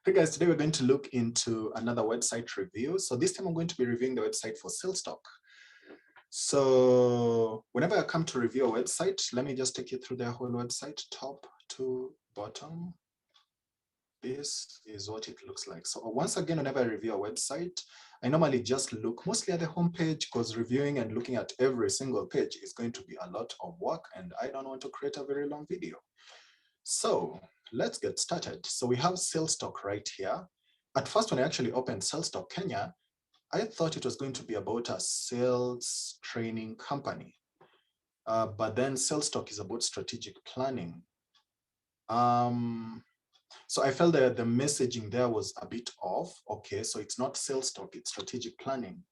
Hey guys, today we're going to look into another website review. So this time I'm going to be reviewing the website for SalesTalk. So whenever I come to review a website, let me just take you through the whole website, top to bottom. This is what it looks like. So once again, whenever I review a website, I normally just look mostly at the homepage because reviewing and looking at every single page is going to be a lot of work and I don't want to create a very long video. So let's get started. So we have SalesTalk right here. At first, when I actually opened SalesTalk Kenya, I thought it was going to be about a sales training company. But then SalesTalk is about strategic planning. So I felt that the messaging there was a bit off. Okay, so it's not SalesTalk, it's strategic planning.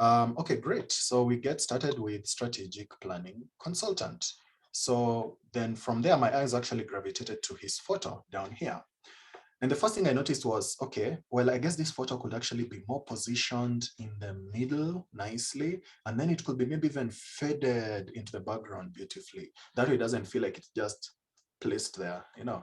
Okay, great. So we get started with strategic planning consultant. So then from there, my eyes actually gravitated to his photo down here. And the first thing I noticed was, okay, well, I guess this photo could actually be more positioned in the middle nicely, and then it could be maybe even faded into the background beautifully. That way it doesn't feel like it's just placed there, you know.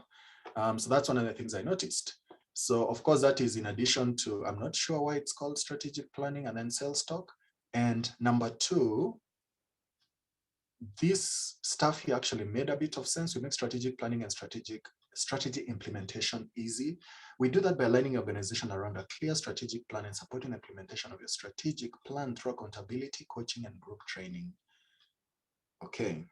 So that's one of the things I noticed. So of course, that is in addition to, I'm not sure why it's called strategic planning and then SalesTalk. And number two, this stuff here actually made a bit of sense. We make strategic planning and strategy implementation easy. We do that by aligning your organization around a clear strategic plan and supporting implementation of your strategic plan through accountability, coaching, and group training. Okay.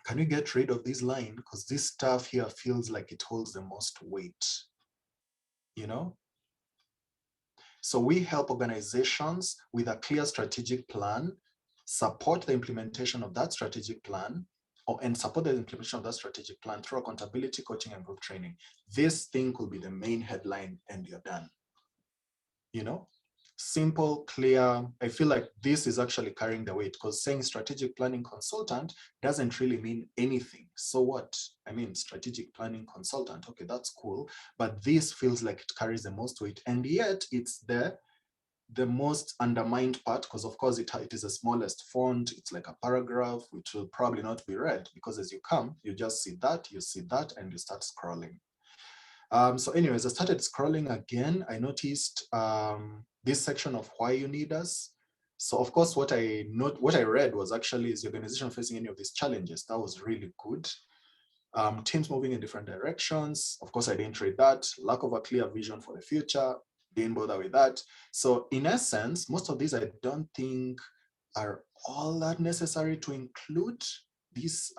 Can we get rid of this line? Because this stuff here feels like it holds the most weight, you know? So we help organizations with a clear strategic plan, support the implementation of that strategic plan, and support the implementation of that strategic plan through accountability, coaching, and group training. This thing could be the main headline and you're done. You know, simple, clear. I feel like this is actually carrying the weight because saying strategic planning consultant doesn't really mean anything. So what? I mean, strategic planning consultant. Okay, that's cool. But this feels like it carries the most weight. And yet it's the most undermined part because of course it is the smallest font. It's like a paragraph, which will probably not be read because as you come, you just see that, you see that, and you start scrolling. So anyways, I started scrolling again. I noticed this section of why you need us. So of course, what I read was actually, is the organization facing any of these challenges? That was really good. Teams moving in different directions. Of course, I didn't read that. Lack of a clear vision for the future. Didn't bother with that. So in essence, most of these I don't think are all that necessary to include these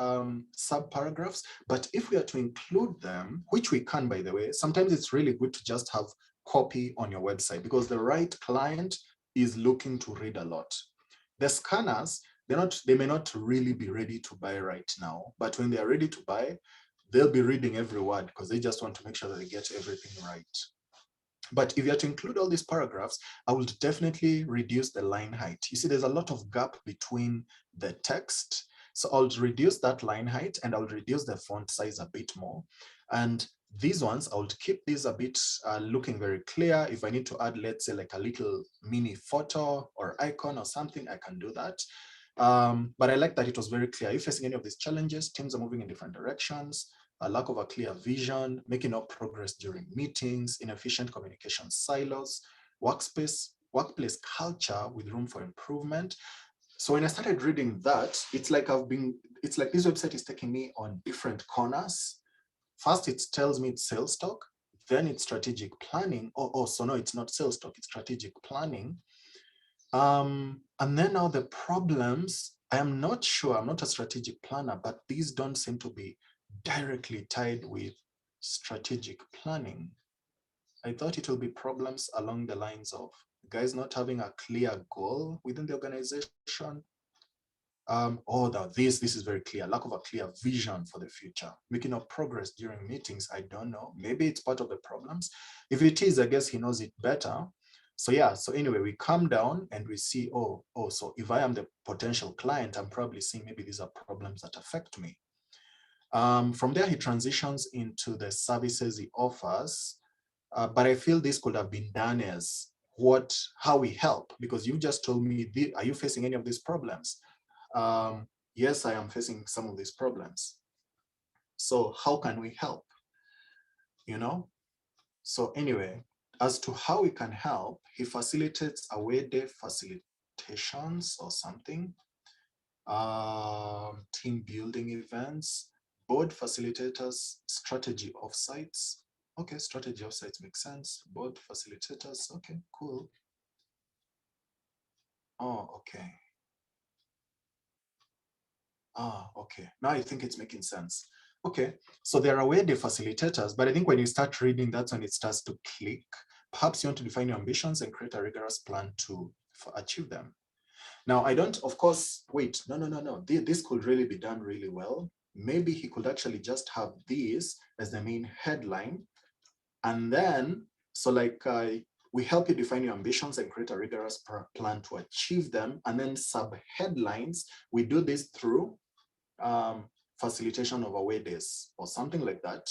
sub paragraphs. But if we are to include them, which we can, by the way, sometimes it's really good to just have copy on your website because the right client is looking to read a lot. The scanners, they may not really be ready to buy right now, but when they are ready to buy, they'll be reading every word because they just want to make sure that they get everything right. But if you are to include all these paragraphs, I would definitely reduce the line height. You see, there's a lot of gap between the text. So I'll reduce that line height and I'll reduce the font size a bit more. And these ones, I would keep these a bit looking very clear. If I need to add, let's say like a little mini photo or icon or something, I can do that. But I like that it was very clear. If facing any of these challenges, teams are moving in different directions, a lack of a clear vision, making no progress during meetings, inefficient communication silos, workplace culture with room for improvement. So when I started reading that, it's like this website is taking me on different corners. First, it tells me it's SalesTalk, then it's strategic planning. So no, it's not SalesTalk, it's strategic planning. And then now the problems, I am not sure, I'm not a strategic planner, but these don't seem to be directly tied with strategic planning. I thought it will be problems along the lines of guys not having a clear goal within the organization. This is very clear, lack of a clear vision for the future, making up progress during meetings. I don't know, maybe it's part of the problems. If it is, I guess he knows it better. So yeah, so anyway, we come down and we see, so if I am the potential client, I'm probably seeing maybe these are problems that affect me. From there, he transitions into the services he offers. But I feel this could have been done as how we help, because you just told me, are you facing any of these problems? Yes, I am facing some of these problems. So how can we help? You know? So anyway, as to how we can help, he facilitates away day facilitations or something, team building events, board facilitators, strategy offsites. Okay, strategy offsites makes sense. Board facilitators, okay, cool. Oh, okay. Okay. Now I think it's making sense. Okay, so there are way the facilitators, but I think when you start reading, that's when it starts to click. Perhaps you want to define your ambitions and create a rigorous plan to achieve them. Now, I don't, of course, wait, no. This could really be done really well. Maybe he could actually just have this as the main headline. And then, so like, we help you define your ambitions and create a rigorous plan to achieve them. And then sub headlines, we do this through facilitation of away days or something like that.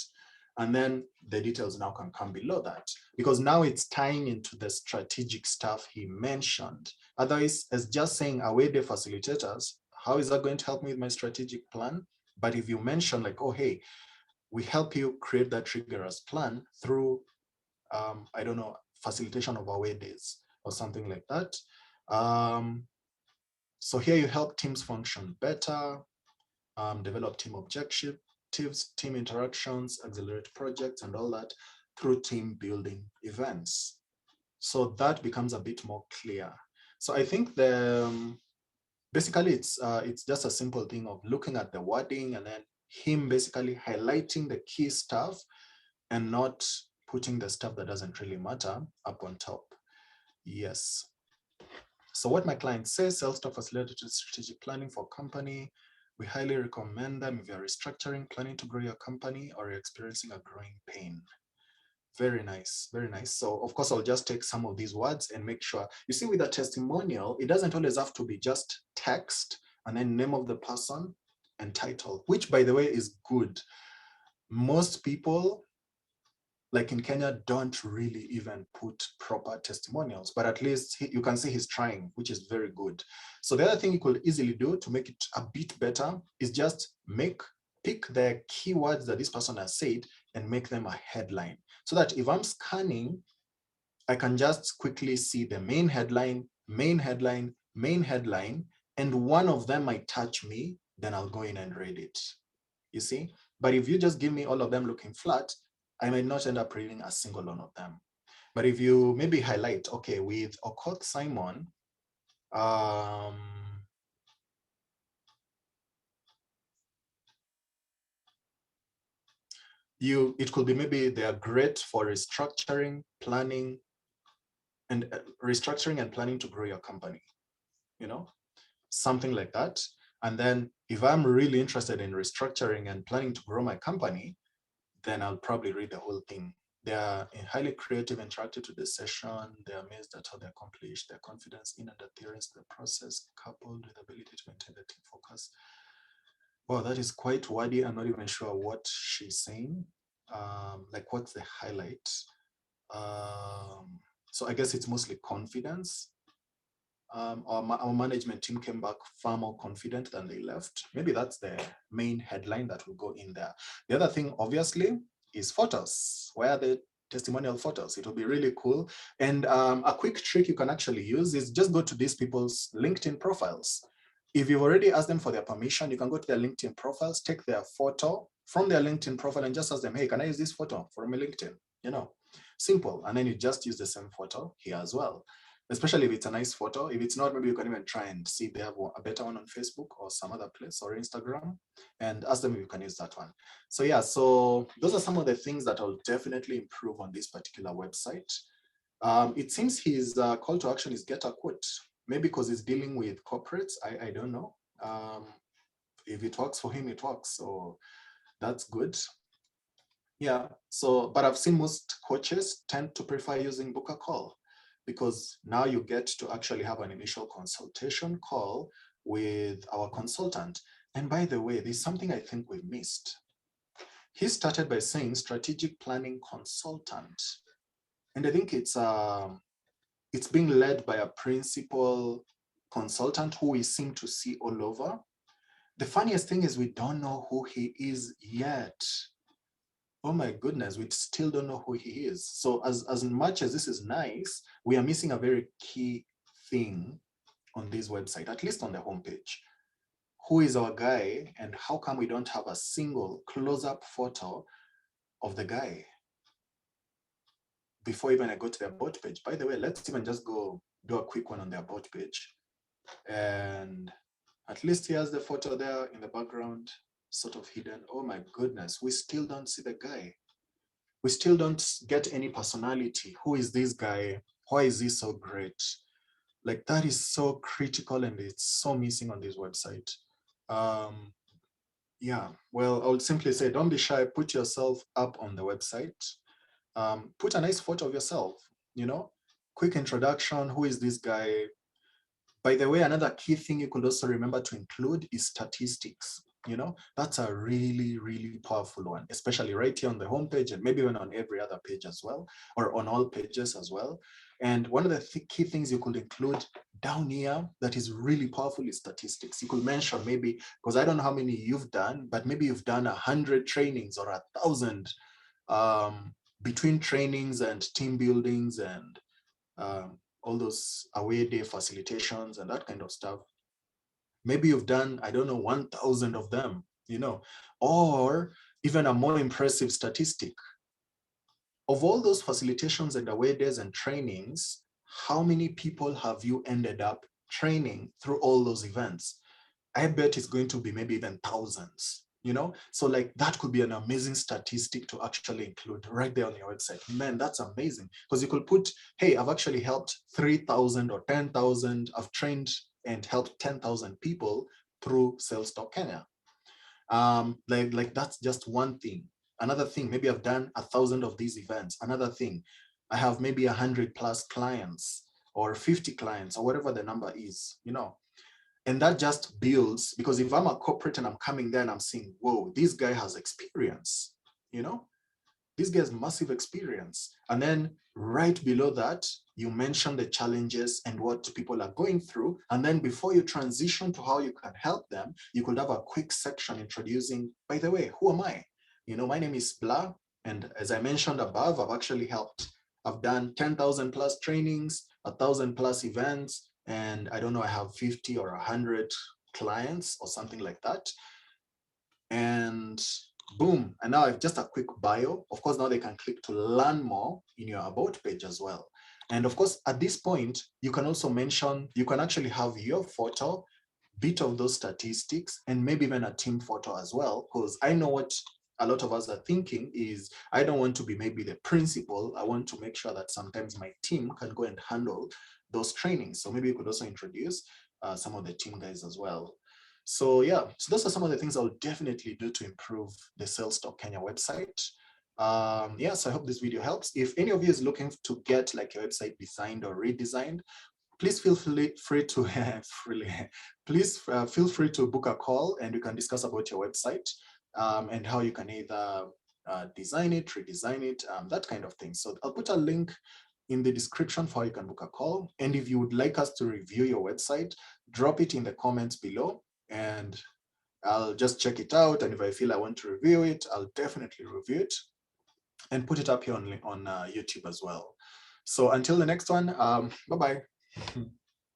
And then the details now can come below that, because now it's tying into the strategic stuff he mentioned. Otherwise, as just saying away day facilitators, how is that going to help me with my strategic plan? But if you mention like, oh, hey, we help you create that rigorous plan through, I don't know, facilitation of away days or something like that. So here you help teams function better, develop team objectives, team interactions, accelerate projects, and all that through team building events. So that becomes a bit more clear. So I think basically it's just a simple thing of looking at the wording and then him basically highlighting the key stuff and not putting the stuff that doesn't really matter up on top. Yes. So what my client says, sales staff facilitated strategic planning for company. We highly recommend them if you're restructuring, planning to grow your company, or you're experiencing a growing pain. Very nice, very nice. So of course, I'll just take some of these words and make sure, you see with a testimonial, it doesn't always have to be just text and then name of the person and title, which by the way is good. Most people, like in Kenya, don't really even put proper testimonials, but at least you can see he's trying, which is very good. So the other thing you could easily do to make it a bit better is just pick the keywords that this person has said and make them a headline. So that if I'm scanning, I can just quickly see the main headline, and one of them might touch me, then I'll go in and read it. You see? But if you just give me all of them looking flat, I might not end up reading a single one of them. But if you maybe highlight, okay, with Okoth Simon, it could be maybe they are great for restructuring, planning, and planning to grow your company, you know, something like that. And then if I'm really interested in restructuring and planning to grow my company, then I'll probably read the whole thing. They are highly creative, interactive to the session. They're amazed at how they accomplish their confidence in and adherence to the process, coupled with the ability to maintain the team focus. Wow, that is quite wordy. I'm not even sure what she's saying. Like, what's the highlight? So I guess it's mostly confidence. Our management team came back far more confident than they left. Maybe that's the main headline that will go in there. The other thing, obviously, is photos. Where are the testimonial photos? It will be really cool. And a quick trick you can actually use is just go to these people's LinkedIn profiles. If you've already asked them for their permission, you can go to their LinkedIn profiles, take their photo from their LinkedIn profile and just ask them, hey, can I use this photo from my LinkedIn? You know, simple. And then you just use the same photo here as well, especially if it's a nice photo. If it's not, maybe you can even try and see if they have a better one on Facebook or some other place or Instagram, and ask them if you can use that one. So yeah, so those are some of the things that I'll definitely improve on this particular website. It seems his call to action is get a quote, maybe because he's dealing with corporates. I don't know. If it works for him, it works. So that's good. Yeah, so, but I've seen most coaches tend to prefer using book a call, because now you get to actually have an initial consultation call with our consultant. And by the way, there's something I think we've missed. He started by saying strategic planning consultant. And I think it's being led by a principal consultant who we seem to see all over. The funniest thing is we don't know who he is yet. oh my goodness, we still don't know who he is. So as much as this is nice, we are missing a very key thing on this website, at least on the homepage. Who is our guy, and how come we don't have a single close-up photo of the guy before even I go to the about page? By the way, let's even just go do a quick one on the about page. And at least he has the photo there in the background, sort of hidden. Oh my goodness, we still don't see the guy. We still don't get any personality. Who is this guy? Why is he so great? Like, that is so critical, and it's so missing on this website. Yeah, well, I would simply say, don't be shy. Put yourself up on the website. Put a nice photo of yourself, quick introduction. Who is this guy? By the way, another key thing you could also remember to include is statistics. That's a really, really powerful one, especially right here on the homepage, and maybe even on every other page as well, or on all pages as well. And one of the key things you could include down here that is really powerful is statistics. You could mention, maybe, because I don't know how many you've done, but maybe you've done 100 trainings or 1,000 between trainings and team buildings and all those away day facilitations and that kind of stuff. Maybe you've done, I don't know, 1,000 of them, or even a more impressive statistic. Of all those facilitations and away days and trainings, how many people have you ended up training through all those events? I bet it's going to be maybe even thousands, So like, that could be an amazing statistic to actually include right there on your website. Man, that's amazing. Because you could put, hey, I've actually helped 3,000 or 10,000. I've trained and helped 10,000 people through Sales Talk Kenya. Like that's just one thing. Another thing, maybe I've done 1,000 of these events. Another thing, I have maybe 100 plus clients or 50 clients or whatever the number is, And that just builds, because if I'm a corporate and I'm coming there and I'm seeing, whoa, this guy has experience, this guy has massive experience. And then right below that, you mention the challenges and what people are going through. And then before you transition to how you can help them, you could have a quick section introducing, by the way, who am I? My name is Blah. And as I mentioned above, I've done 10,000 plus trainings, 1,000 plus events, and I don't know, I have 50 or 100 clients or something like that. And boom, and now I've just a quick bio. Of course, now they can click to learn more in your about page as well. And of course, at this point, you can also mention, you can actually have your photo, bit of those statistics, and maybe even a team photo as well, because I know what a lot of us are thinking is, I don't want to be maybe the principal. I want to make sure that sometimes my team can go and handle those trainings. So maybe you could also introduce some of the team guys as well. So yeah, so those are some of the things I'll definitely do to improve the Sales Talk Kenya website. Yeah, so I hope this video helps. If any of you is looking to get like your website designed or redesigned, please feel free to feel free to book a call, and we can discuss about your website and how you can either design it, redesign it, that kind of thing. So I'll put a link in the description for how you can book a call. And if you would like us to review your website, drop it in the comments below, and I'll just check it out. And if I feel I want to review it, I'll definitely review it and put it up here on YouTube as well. So until the next one, bye-bye.